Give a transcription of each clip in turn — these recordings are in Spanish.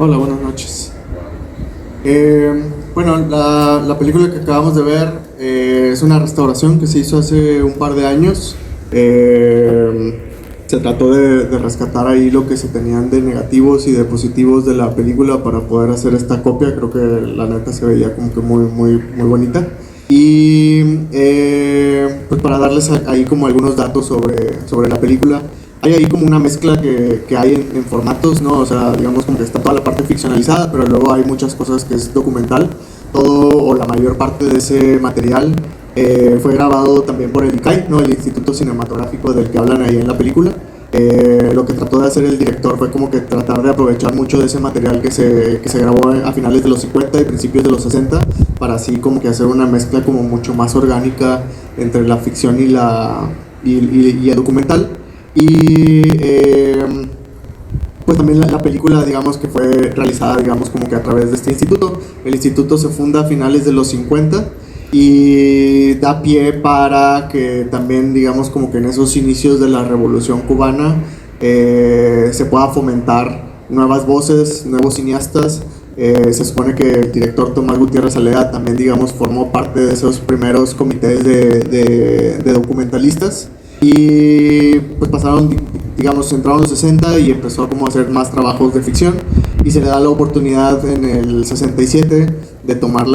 Hola, buenas noches. Bueno, la película que acabamos de ver es una restauración que se hizo hace un par de años. Se trató de rescatar ahí lo que se tenían de negativos y de positivos de la película para poder hacer esta copia. Creo que la neta se veía como que muy bonita. Y pues para darles ahí como algunos datos sobre la película. Hay ahí como una mezcla que hay en formatos, ¿no? O sea, digamos como que está toda la parte ficcionalizada, pero luego hay muchas cosas que es documental. Todo o la mayor parte de ese material fue grabado también por el ICAI, ¿no? El Instituto Cinematográfico del que hablan ahí en la película. Lo que trató de hacer el director fue como que tratar de aprovechar mucho de ese material que se grabó a finales de los 50 y principios de los 60 para así como que hacer una mezcla como mucho más orgánica entre la ficción y el documental. Y pues también la película, digamos que fue realizada, digamos, como que a través de este instituto. El instituto se funda a finales de los 50 y da pie para que también, digamos, como que en esos inicios de la Revolución Cubana se pueda fomentar nuevas voces, nuevos cineastas. Se supone que el director Tomás Gutiérrez Alea también, digamos, formó parte de esos primeros comités de documentalistas. Y pues pasaron, digamos, entraron los 60 y empezó como a hacer más trabajos de ficción y se le da la oportunidad en el 67 de tomar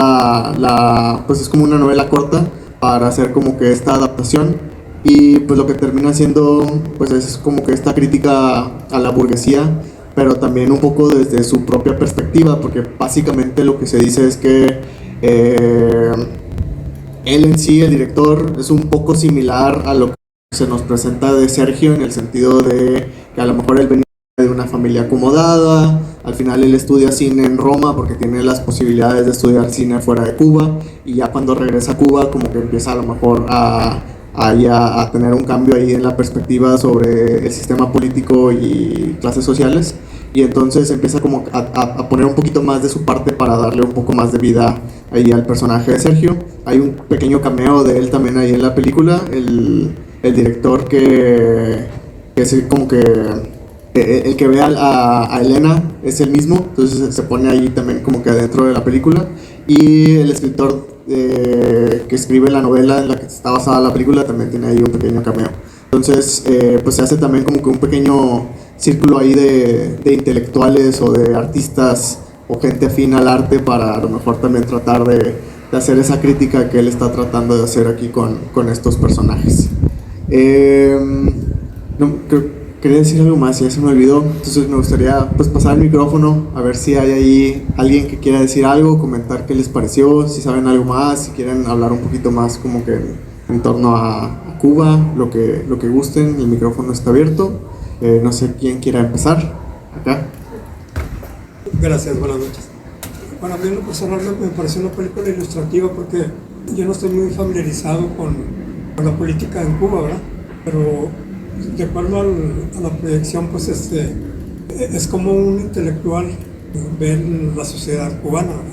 pues es como una novela corta para hacer como que esta adaptación y pues lo que termina siendo pues es como que esta crítica a la burguesía, pero también un poco desde su propia perspectiva, porque básicamente lo que se dice es que él en sí, el director, es un poco similar a lo que se nos presenta de Sergio, en el sentido de que a lo mejor él venía de una familia acomodada, al final él estudia cine en Roma porque tiene las posibilidades de estudiar cine fuera de Cuba, y ya cuando regresa a Cuba como que empieza a lo mejor a tener un cambio ahí en la perspectiva sobre el sistema político y clases sociales, y entonces empieza como a poner un poquito más de su parte para darle un poco más de vida ahí al personaje de Sergio. Hay un pequeño cameo de él también ahí en la película, el director que es como que el que ve a Elena es el mismo, entonces se pone ahí también como que adentro de la película, y el escritor que escribe la novela en la que está basada la película también tiene ahí un pequeño cameo. Entonces pues se hace también como que un pequeño círculo ahí de intelectuales o de artistas o gente afín al arte para a lo mejor también tratar de hacer esa crítica que él está tratando de hacer aquí con estos personajes. No, quería decir algo más y ya se me olvidó, entonces me gustaría pues pasar el micrófono a ver si hay ahí alguien que quiera decir algo, comentar qué les pareció, si saben algo más, si quieren hablar un poquito más como que en torno a Cuba, lo que gusten. El micrófono está abierto. No sé quién quiera empezar acá. Gracias, buenas noches. Bueno, a mí en lo personal me pareció una película ilustrativa porque yo no estoy muy familiarizado con la política en Cuba, ¿verdad? Pero de acuerdo a la proyección, pues es como un intelectual ver la sociedad cubana, ¿verdad?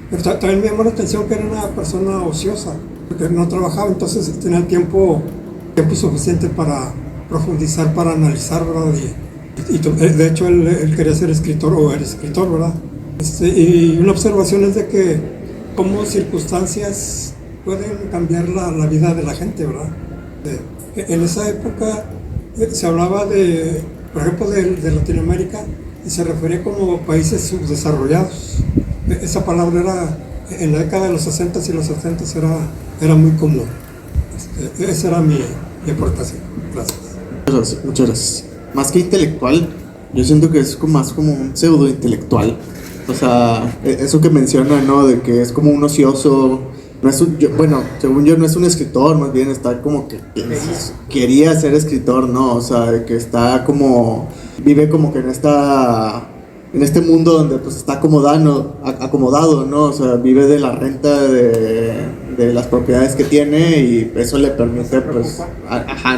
Pero también me llamó la atención que era una persona ociosa, porque no trabajaba, entonces tenía tiempo suficiente para profundizar, para analizar, ¿verdad? Y de hecho él quería ser escritor o era escritor, ¿verdad? Y una observación es de que cómo circunstancias pueden cambiar la vida de la gente, ¿verdad? En esa época se hablaba por ejemplo, de Latinoamérica y se refería como países subdesarrollados. Esa palabra era, en la década de los 60 y los 70 era muy común. Esa era mi aportación. Gracias. Muchas gracias. Más que intelectual, yo siento que es más como un pseudo intelectual. O sea, eso que menciona, ¿no? De que es como un ocioso. No es bueno, según yo no es un escritor, más bien está como que quería ser escritor, ¿no? O sea, de que está como, vive como que en este mundo donde pues está acomodado, ¿no? O sea, vive de la renta de las propiedades que tiene y eso le permite pues,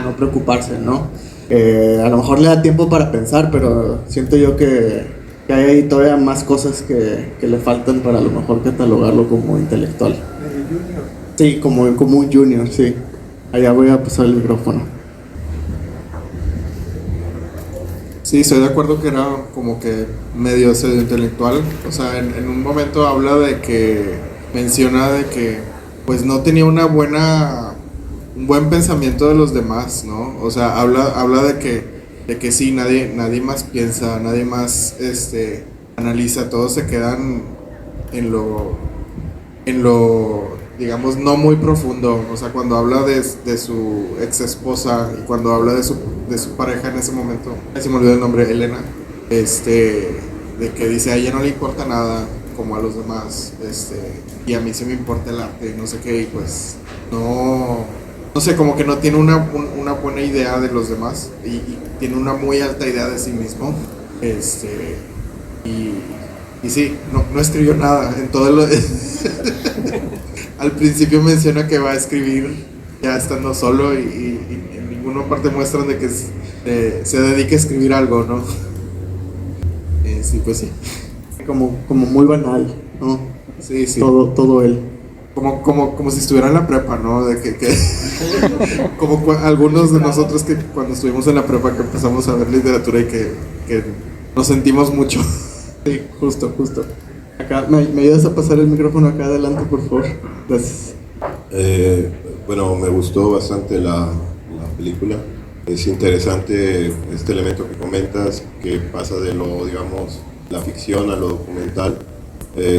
no preocuparse, ¿no? A lo mejor le da tiempo para pensar, pero siento yo que hay ahí todavía más cosas que le faltan para a lo mejor catalogarlo como intelectual. Sí, como un junior, sí. Allá voy a pasar el micrófono. Sí, estoy de acuerdo que era como que medio pseudo intelectual. O sea, en un momento habla de que, menciona de que pues no tenía un buen pensamiento de los demás, ¿no? O sea, habla de que sí, nadie más piensa, nadie más analiza, todos se quedan en lo, digamos, no muy profundo. O sea, cuando habla de su ex esposa y cuando habla de su pareja en ese momento, se me olvidó el nombre, Elena, de que dice a ella no le importa nada como a los demás, y a mí sí me importa el arte, no sé qué, y pues no sé, como que no tiene una buena idea de los demás y tiene una muy alta idea de sí mismo, y sí, no escribió nada en todo lo al principio menciona que va a escribir ya estando solo y en ninguna parte muestran de que se dedique a escribir algo, ¿no? Sí, pues sí. Como muy banal, ¿no? Sí, sí. Todo él. Como si estuviera en la prepa, ¿no? De que algunos de nosotros que cuando estuvimos en la prepa que empezamos a ver literatura y que nos sentimos mucho. Sí, justo. Acá, ¿me ayudas a pasar el micrófono acá adelante, por favor? Gracias. Bueno, me gustó bastante la película. Es interesante este elemento que comentas, que pasa de lo, digamos, la ficción a lo documental.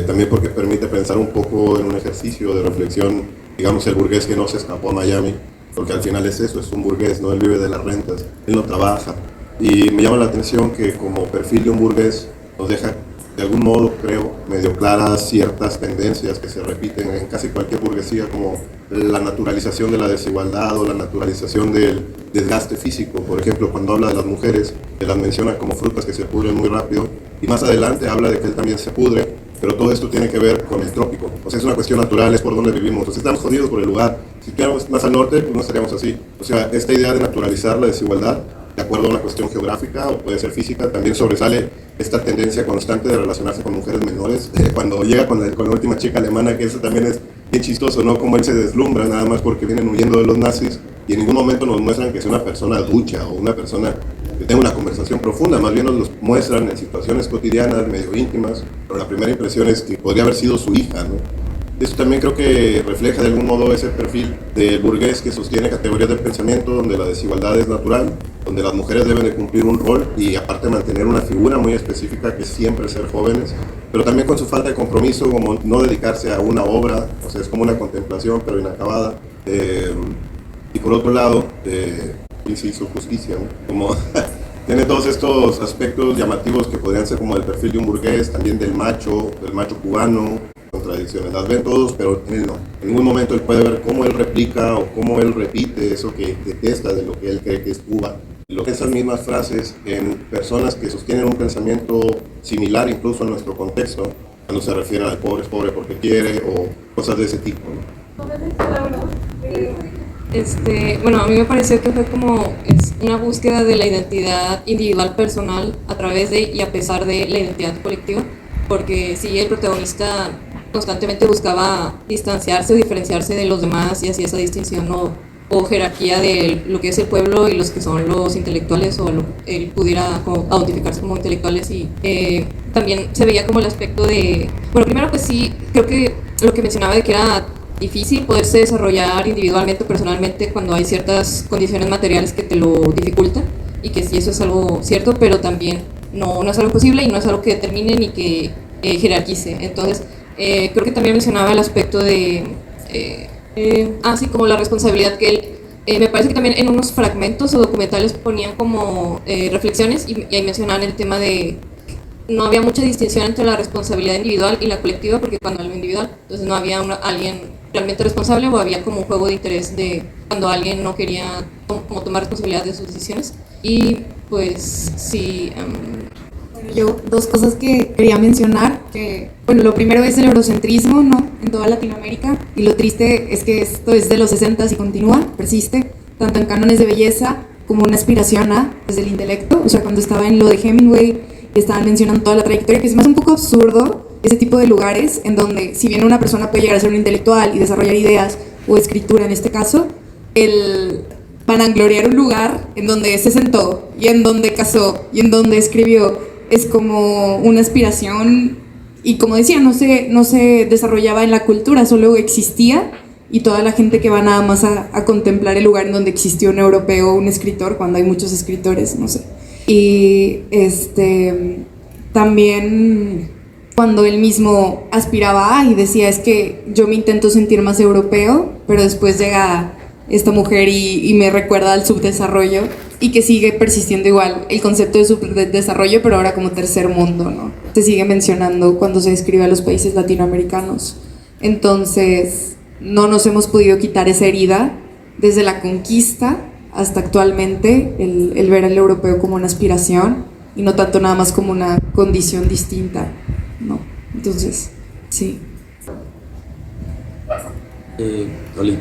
También porque permite pensar un poco en un ejercicio de reflexión, digamos, el burgués que no se escapó a Miami, porque al final es eso, es un burgués, ¿no? Él vive de las rentas, él no trabaja. Y me llama la atención que como perfil de un burgués nos deja de algún modo, creo, medio claras ciertas tendencias que se repiten en casi cualquier burguesía, como la naturalización de la desigualdad o la naturalización del desgaste físico. Por ejemplo, cuando habla de las mujeres, que las menciona como frutas que se pudren muy rápido, y más adelante habla de que él también se pudre, pero todo esto tiene que ver con el trópico. O sea, es una cuestión natural, es por donde vivimos. O sea, estamos jodidos por el lugar. Si estuviéramos más al norte, pues no estaríamos así. O sea, esta idea de naturalizar la desigualdad, de acuerdo a una cuestión geográfica o puede ser física, también sobresale esta tendencia constante de relacionarse con mujeres menores. Cuando llega con la última chica alemana, que eso también es bien chistoso, ¿no? Como él se deslumbra nada más porque vienen huyendo de los nazis y en ningún momento nos muestran que sea una persona ducha o una persona que tenga una conversación profunda, más bien nos los muestran en situaciones cotidianas, medio íntimas, pero la primera impresión es que podría haber sido su hija, ¿no? Eso también creo que refleja de algún modo ese perfil del burgués que sostiene categorías del pensamiento donde la desigualdad es natural, donde las mujeres deben de cumplir un rol y aparte mantener una figura muy específica que es siempre ser jóvenes, pero también con su falta de compromiso, como no dedicarse a una obra, o sea, es como una contemplación pero inacabada. Y por otro lado, sí, su justicia, ¿no? Como tiene todos estos aspectos llamativos que podrían ser como el perfil de un burgués, también del macho cubano, contradicciones, las ven todos, pero en él no. En ningún momento él puede ver cómo él replica o cómo él repite eso que detesta de lo que él cree que es Cuba. Lo que esas mismas frases en personas que sostienen un pensamiento similar incluso en nuestro contexto, cuando se refieren al pobre es pobre porque quiere o cosas de ese tipo, ¿no? Bueno, a mí me pareció que fue como una búsqueda de la identidad individual personal a través de y a pesar de la identidad colectiva, porque sí, el protagonista constantemente buscaba distanciarse o diferenciarse de los demás y hacía esa distinción o jerarquía de lo que es el pueblo y los que son los intelectuales, o él pudiera como identificarse como intelectuales, y también se veía como el aspecto de, bueno, primero pues sí, creo que lo que mencionaba de que era difícil poderse desarrollar individualmente o personalmente cuando hay ciertas condiciones materiales que te lo dificultan, y que sí, eso es algo cierto, pero también no es algo posible y no es algo que determine ni que jerarquice. Entonces creo que también mencionaba el aspecto de sí, como la responsabilidad que él, me parece que también en unos fragmentos o documentales ponían como reflexiones y ahí mencionaban el tema de no había mucha distinción entre la responsabilidad individual y la colectiva, porque cuando lo individual, entonces no había alguien realmente responsable, o había como un juego de interés de cuando alguien no quería como tomar responsabilidad de sus decisiones. Y pues sí, yo dos cosas que quería mencionar, que bueno, lo primero es el eurocentrismo, ¿no?, en toda Latinoamérica, y lo triste es que esto es de los 60s y continúa, persiste, tanto en cánones de belleza como una aspiración desde el intelecto. O sea, cuando estaba en lo de Hemingway y estaban mencionando toda la trayectoria, que es más un poco absurdo ese tipo de lugares en donde, si bien una persona puede llegar a ser un intelectual y desarrollar ideas o escritura en este caso, vanagloriar un lugar en donde se sentó y en donde casó y en donde escribió es como una aspiración y como decía, no se desarrollaba en la cultura, solo existía y toda la gente que va nada más a contemplar el lugar en donde existió un europeo o un escritor, cuando hay muchos escritores, no sé. Y también cuando él mismo aspiraba y decía es que yo me intento sentir más europeo, pero después llega esta mujer y me recuerda al subdesarrollo y que sigue persistiendo igual el concepto de subdesarrollo, pero ahora como tercer mundo, ¿no? Se sigue mencionando cuando se describe a los países latinoamericanos. Entonces, no nos hemos podido quitar esa herida desde la conquista hasta actualmente, el ver al europeo como una aspiración y no tanto nada más como una condición distinta, ¿no? Entonces, sí. Oli,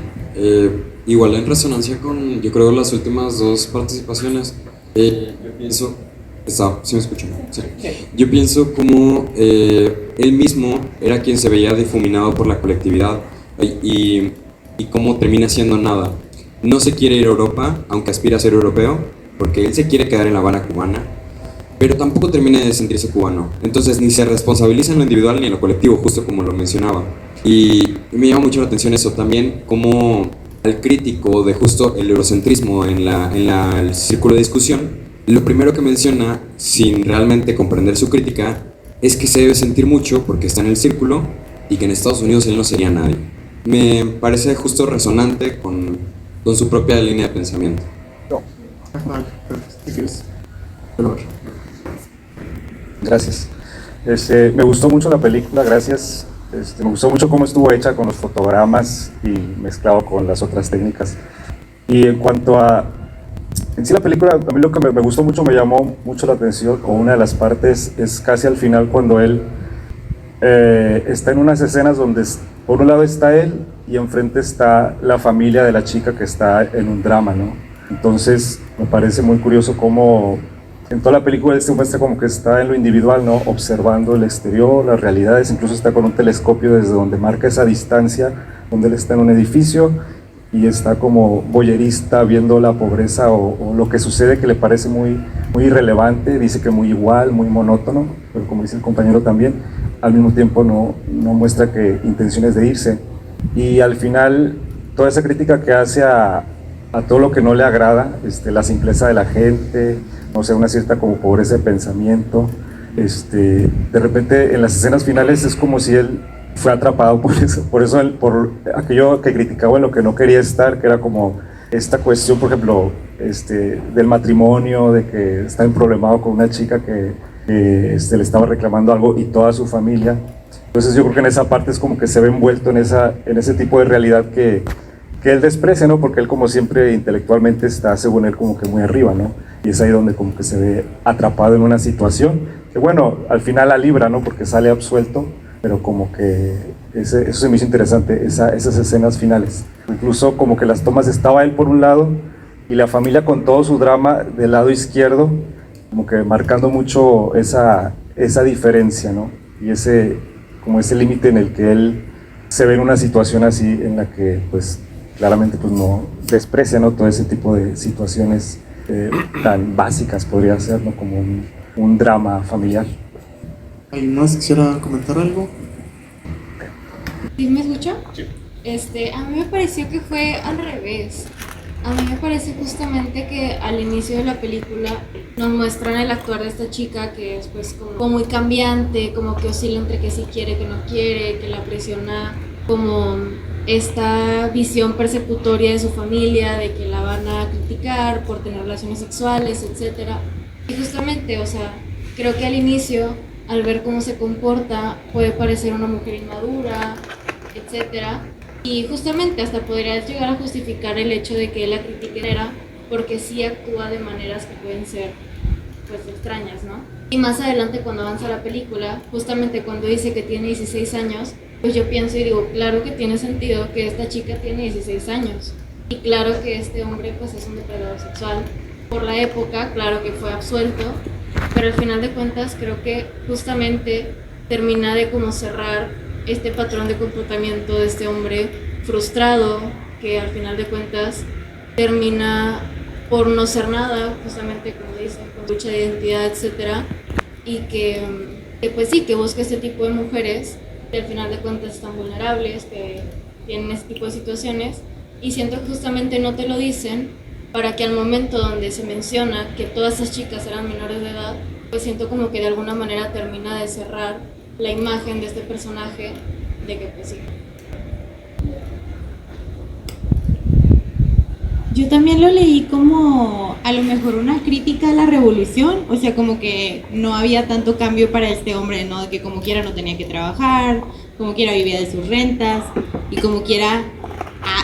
igual en resonancia con, yo creo, las últimas dos participaciones, yo pienso, ¿sí me escuchan? Sí. Yo pienso como él mismo era quien se veía difuminado por la colectividad y cómo termina siendo nada. No se quiere ir a Europa, aunque aspira a ser europeo, porque él se quiere quedar en la Habana cubana, pero tampoco termina de sentirse cubano. Entonces ni se responsabiliza en lo individual ni en lo colectivo, justo como lo mencionaba. Y me llama mucho la atención eso también, como al crítico de justo el eurocentrismo en el círculo de discusión, lo primero que menciona, sin realmente comprender su crítica, es que se debe sentir mucho porque está en el círculo y que en Estados Unidos él no sería nadie. Me parece justo resonante con su propia línea de pensamiento. Gracias. Me gustó mucho la película, gracias. Me gustó mucho cómo estuvo hecha con los fotogramas y mezclado con las otras técnicas. Y en cuanto a en sí la película, a mí lo que me gustó mucho, me llamó mucho la atención, o una de las partes es casi al final cuando él está en unas escenas donde por un lado está él y enfrente está la familia de la chica que está en un drama, ¿no? Entonces me parece muy curioso cómo en toda la película él se muestra como que está en lo individual, ¿no? Observando el exterior, las realidades, incluso está con un telescopio desde donde marca esa distancia, donde él está en un edificio y está como voyerista viendo la pobreza o lo que sucede, que le parece muy irrelevante, dice que muy igual, muy monótono, pero como dice el compañero también, al mismo tiempo no muestra que intenciones de irse. Y al final, toda esa crítica que hace a todo lo que no le agrada, la simpleza de la gente, no sé, una cierta como pobreza de pensamiento, de repente en las escenas finales es como si él fue atrapado por eso él, por aquello que criticaba en lo que no quería estar, que era como esta cuestión, por ejemplo, del matrimonio, de que está emproblemado con una chica que le estaba reclamando algo y toda su familia. Entonces yo creo que en esa parte es como que se ve envuelto en ese tipo de realidad que él desprecia, ¿no? Porque él, como siempre, intelectualmente está, según él, como que muy arriba, ¿no? Y es ahí donde como que se ve atrapado en una situación que, bueno, al final la libra, ¿no? Porque sale absuelto, pero como que eso se me hizo interesante, esas escenas finales. Incluso como que las tomas, estaba él por un lado y la familia con todo su drama del lado izquierdo, como que marcando mucho esa diferencia, ¿no? Y ese límite en el que él se ve en una situación así, en la que pues claramente pues no desprecia, ¿no? Todo ese tipo de situaciones tan básicas, podría ser, ¿no? Como un drama familiar. ¿Alguien más quisiera comentar algo? ¿Sí me escucha? Sí. A mí me pareció que fue al revés. A mí me parece justamente que al inicio de la película nos muestran el actuar de esta chica que es pues como muy cambiante, como que oscila entre que sí quiere, que no quiere, que la presiona como esta visión persecutoria de su familia, de que la van a criticar por tener relaciones sexuales, etc. Y justamente, o sea, creo que al inicio, al ver cómo se comporta, puede parecer una mujer inmadura, etc. Y justamente hasta podría llegar a justificar el hecho de que él la criticara porque sí actúa de maneras que pueden ser pues extrañas, ¿no? Y más adelante cuando avanza la película, justamente cuando dice que tiene 16 años, pues yo pienso y digo, claro que tiene sentido que esta chica tiene 16 años. Y claro que este hombre pues es un depredador sexual. Por la época, claro que fue absuelto, pero al final de cuentas creo que justamente termina de como cerrar este patrón de comportamiento de este hombre frustrado que al final de cuentas termina por no ser nada, justamente como dicen, con lucha de identidad, etcétera, y que pues sí, que busca este tipo de mujeres que al final de cuentas están vulnerables, que tienen este tipo de situaciones, y siento que justamente no te lo dicen para que al momento donde se menciona que todas esas chicas eran menores de edad, pues siento como que de alguna manera termina de cerrar la imagen de este personaje de que pues sí. Yo también lo leí como a lo mejor una crítica a la revolución, o sea, como que no había tanto cambio para este hombre, ¿no? De que como quiera no tenía que trabajar, como quiera vivía de sus rentas y como quiera,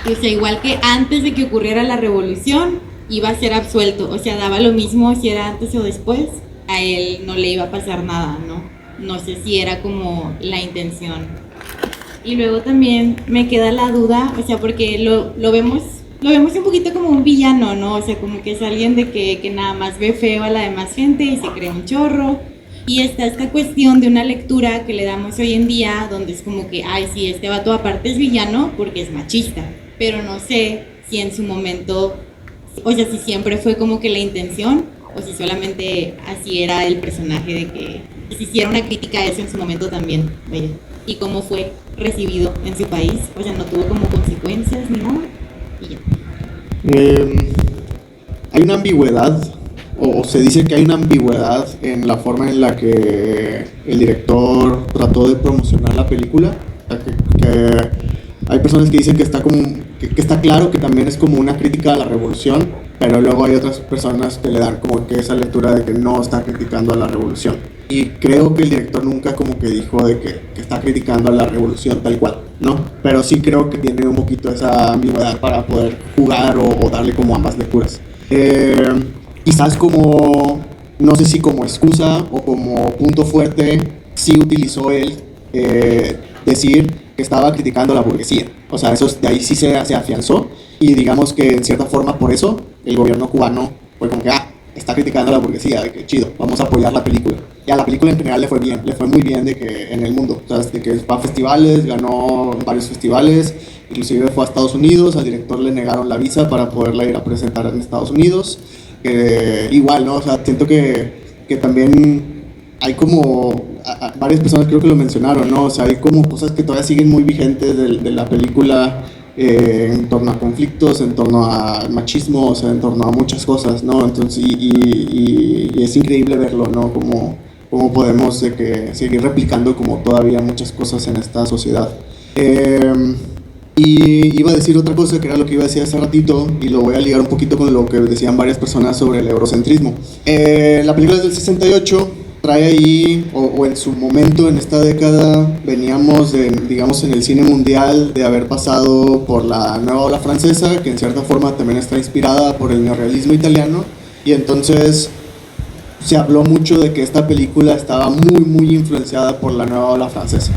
o sea, igual que antes de que ocurriera la revolución, iba a ser absuelto, o sea, daba lo mismo si era antes o después, a él no le iba a pasar nada, ¿no? No sé si era como la intención. Y luego también me queda la duda, o sea, porque lo vemos un poquito como un villano, ¿no? O sea, como que es alguien de que nada más ve feo a la demás gente y se cree un chorro. Y está esta cuestión de una lectura que le damos hoy en día, donde es como que, ay, sí, este vato aparte es villano porque es machista. Pero no sé si en su momento, o sea, si siempre fue como que la intención, o si solamente así era el personaje de que si hiciera una crítica a eso en su momento también, vaya. Y cómo fue recibido en su país, o sea, no tuvo como consecuencias ni nada. Hay una ambigüedad, o se dice que hay una ambigüedad en la forma en la que el director trató de promocionar la película. Que hay personas que dicen que está como que está claro que también es como una crítica a la revolución, pero luego hay otras personas que le dan como que esa lectura de que no está criticando a la revolución. Y creo que el director nunca como que dijo de que está criticando a la revolución tal cual, ¿no? Pero sí creo que tiene un poquito esa ambigüedad para poder jugar o darle como ambas lecturas. Quizás como, no sé si como excusa o como punto fuerte, sí utilizó él decir que estaba criticando a la burguesía. O sea, eso de ahí sí se afianzó y digamos que en cierta forma por eso el gobierno cubano fue como que, está criticando a la burguesía, de que chido, vamos a apoyar la película. Y a la película en general le fue muy bien de que en el mundo, o sea, de que fue a festivales, ganó varios festivales, inclusive fue a Estados Unidos, al director le negaron la visa para poderla ir a presentar en Estados Unidos. Igual, ¿no? O sea, siento que también hay como, varias personas creo que lo mencionaron, ¿no? O sea, hay como cosas que todavía siguen muy vigentes de la película, en torno a conflictos, en torno a machismo, o sea, en torno a muchas cosas, ¿no? Entonces, y es increíble verlo, ¿no? Cómo podemos seguir replicando como todavía muchas cosas en esta sociedad. Y iba a decir otra cosa, que era lo que iba a decir hace ratito, y lo voy a ligar un poquito con lo que decían varias personas sobre el eurocentrismo. La película es del 68, trae ahí, o en su momento, en esta década, veníamos, digamos, en el cine mundial de haber pasado por la nueva ola francesa, que en cierta forma también está inspirada por el neorrealismo italiano, y entonces se habló mucho de que esta película estaba muy, muy influenciada por la nueva ola francesa.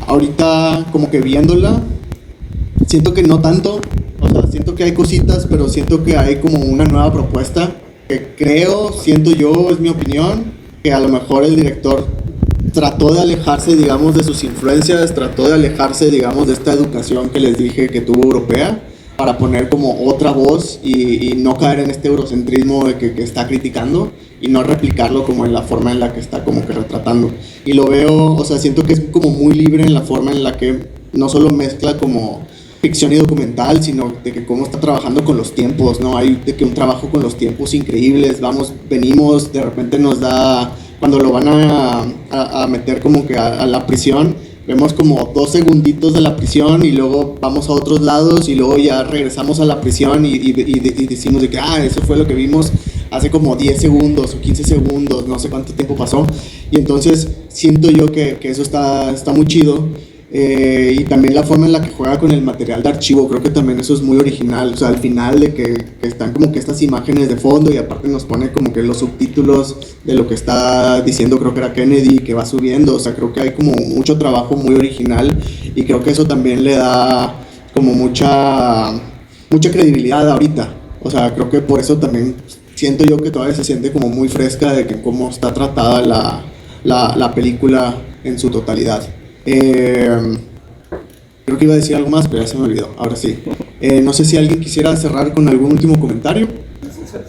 Ahorita, como que viéndola, siento que no tanto, o sea, siento que hay cositas, pero siento que hay como una nueva propuesta, que siento yo, es mi opinión, que a lo mejor el director trató de alejarse, digamos, de sus influencias, trató de alejarse, digamos, de esta educación que les dije que tuvo europea, para poner como otra voz y no caer en este eurocentrismo de que está criticando y no replicarlo como en la forma en la que está como que retratando. Y lo veo, o sea, siento que es como muy libre en la forma en la que no solo mezcla como ficción y documental, sino de que cómo está trabajando con los tiempos, ¿no? Hay de que un trabajo con los tiempos increíbles, venimos, de repente nos da, cuando lo van a meter como que a la prisión, vemos como 2 segunditos de la prisión y luego vamos a otros lados y luego ya regresamos a la prisión y decimos de que, eso fue lo que vimos hace como 10 segundos o 15 segundos, no sé cuánto tiempo pasó, y entonces siento yo que eso está muy chido. Y también la forma en la que juega con el material de archivo, creo que también eso es muy original, o sea, al final de que están como que estas imágenes de fondo y aparte nos pone como que los subtítulos de lo que está diciendo, creo que era Kennedy, que va subiendo, o sea, creo que hay como mucho trabajo muy original y creo que eso también le da como mucha credibilidad ahorita, o sea, creo que por eso también siento yo que todavía se siente como muy fresca de que cómo está tratada la película en su totalidad. Creo que iba a decir algo más, pero ya se me olvidó. Ahora sí. No sé si alguien quisiera cerrar con algún último comentario.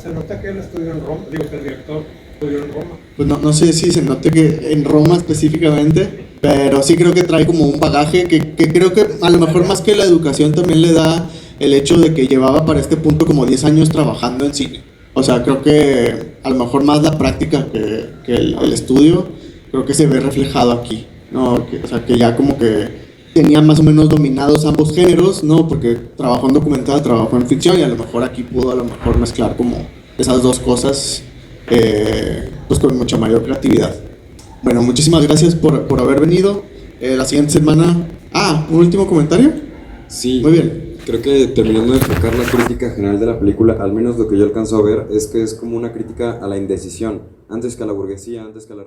Se nota que él estudió en Roma, digo que el director estudió en Roma. Pues no sé si se note que en Roma específicamente, pero sí creo que trae como un bagaje que creo que a lo mejor más que la educación también le da el hecho de que llevaba para este punto como 10 años trabajando en cine. O sea, creo que a lo mejor más la práctica que el estudio, creo que se ve reflejado aquí, ¿no? O sea, que ya como que tenía más o menos dominados ambos géneros, ¿no? Porque trabajó en documental, trabajó en ficción y a lo mejor aquí pudo a lo mejor mezclar como esas dos cosas pues con mucha mayor creatividad. Bueno, muchísimas gracias por haber venido. La siguiente semana... ¿un último comentario? Sí. Muy bien. Creo que terminando de enfocar la crítica general de la película, al menos lo que yo alcanzo a ver, es que es como una crítica a la indecisión, antes que a la burguesía, antes que a la...